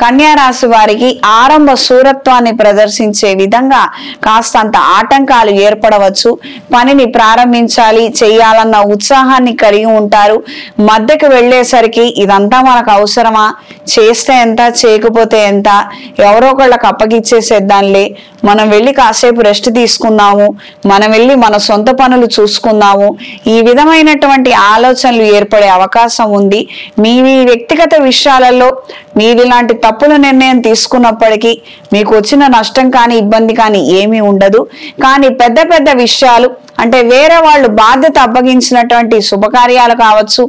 కన్యా రాశి వారికి ఆరంభ శూరత్వాన్ని ప్రదర్శించే విధంగా కాస్తంత ఆటంకాలు ఏర్పడవచ్చు. పనిని ప్రారంభించాలి చేయాలన్న ఉత్సాహాన్ని కలిగి ఉంటారు. మధ్యకు వెళ్ళేసరికి ఇదంతా మనకు అవసరమా, చేస్తే ఎంత చేయకపోతే ఎంత, ఎవరో ఒకళ్ళకి అప్పగిచ్చేసేద్దాంలే, మనం వెళ్ళి కాసేపు రెస్ట్ తీసుకుందాము, మనం వెళ్ళి మన సొంత పనులు చూసుకుందాము, ఈ విధమైనటువంటి ఆలోచనలు ఏర్పడే అవకాశం ఉంది. మీ వ్యక్తిగత విషయాలలో మీరు ఇలాంటి తప్పుల నిర్ణయం తీసుకున్నప్పటికీ మీకు వచ్చిన నష్టం కానీ ఇబ్బంది కానీ ఏమీ ఉండదు. కానీ పెద్ద పెద్ద విషయాలు అంటే వేరే వాళ్ళు బాధ్యత అప్పగించినటువంటి శుభకార్యాలు కావచ్చు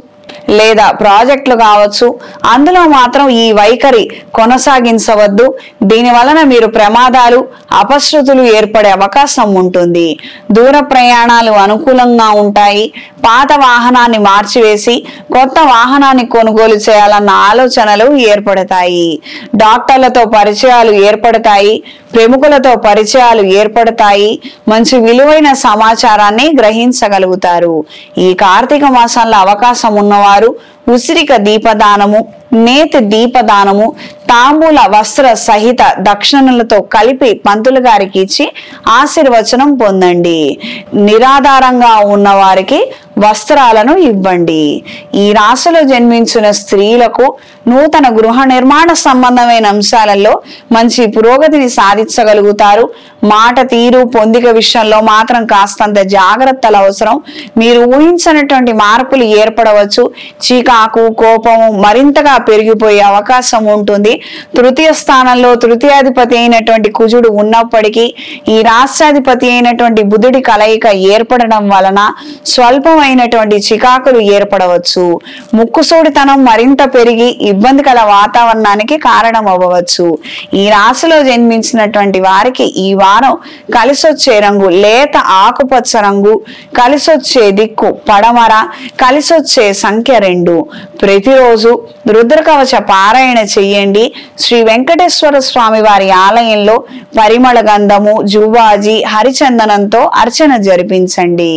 లేదా ప్రాజెక్టులు కావచ్చు, అందులో మాత్రం ఈ వైఖరి కొనసాగించవద్దు. దీని వలన మీరు ప్రమాదాలు అపశృతులు ఏర్పడే అవకాశం ఉంటుంది. దూర ప్రయాణాలు అనుకూలంగా ఉంటాయి. పాత వాహనాన్ని మార్చివేసి కొత్త వాహనాన్ని కొనుగోలు చేయాలన్న ఆలోచనలు ఏర్పడతాయి. డాక్టర్లతో పరిచయాలు ఏర్పడతాయి. ప్రముఖులతో పరిచయాలు ఏర్పడతాయి. మంచి విలువైన సమాచారాన్ని గ్రహించగలుగుతారు. ఈ కార్తీక మాసంలో అవకాశం ఉన్నవారు ఉసిరిక దీపదానము, నేతి దీపదానము, తాంబూల వస్త్ర సహిత దక్షిణలతో కలిపి పంతులు గారికి ఇచ్చి ఆశీర్వచనం పొందండి. నిరాధారంగా ఉన్న వారికి వస్త్రాలను ఇవ్వండి. ఈ రాశిలో జన్మించిన స్త్రీలకు నూతన గృహ నిర్మాణ సంబంధమైన అంశాలలో మంచి పురోగతిని సాధించగలుగుతారు. మాట తీరు పొందిక విషయంలో మాత్రం కాస్తంత జాగ్రత్తలు అవసరం. మీరు ఊహించినటువంటి మార్పులు ఏర్పడవచ్చు. చీకాకు కోపము మరింతగా పెరిగిపోయే అవకాశం ఉంటుంది. తృతీయ స్థానంలో తృతీయాధిపతి అయినటువంటి కుజుడు ఉన్నప్పటికీ ఈ రాష్ట్రాధిపతి అయినటువంటి బుధుడి కలయిక ఏర్పడడం వలన స్వల్పమైనటువంటి చికాకులు ఏర్పడవచ్చు. ముక్కుసూడితనం మరింత పెరిగి ఇబ్బందికర వాతావరణానికి కారణం అవ్వవచ్చు. ఈ రాశిలో జన్మించినటువంటి వారికి ఈ వారం కలిసొచ్చే రంగు లేత ఆకుపచ్చ రంగు, కలిసొచ్చే దిక్కు పడమర, కలిసొచ్చే సంఖ్య 2. ప్రతిరోజు రుద్రకవచ పారాయణ చెయ్యండి. శ్రీ వెంకటేశ్వర స్వామి వారి ఆలయంలో పరిమళ గంధము, జువ్వాజి, హరిచందనంతో అర్చన జరిపించండి.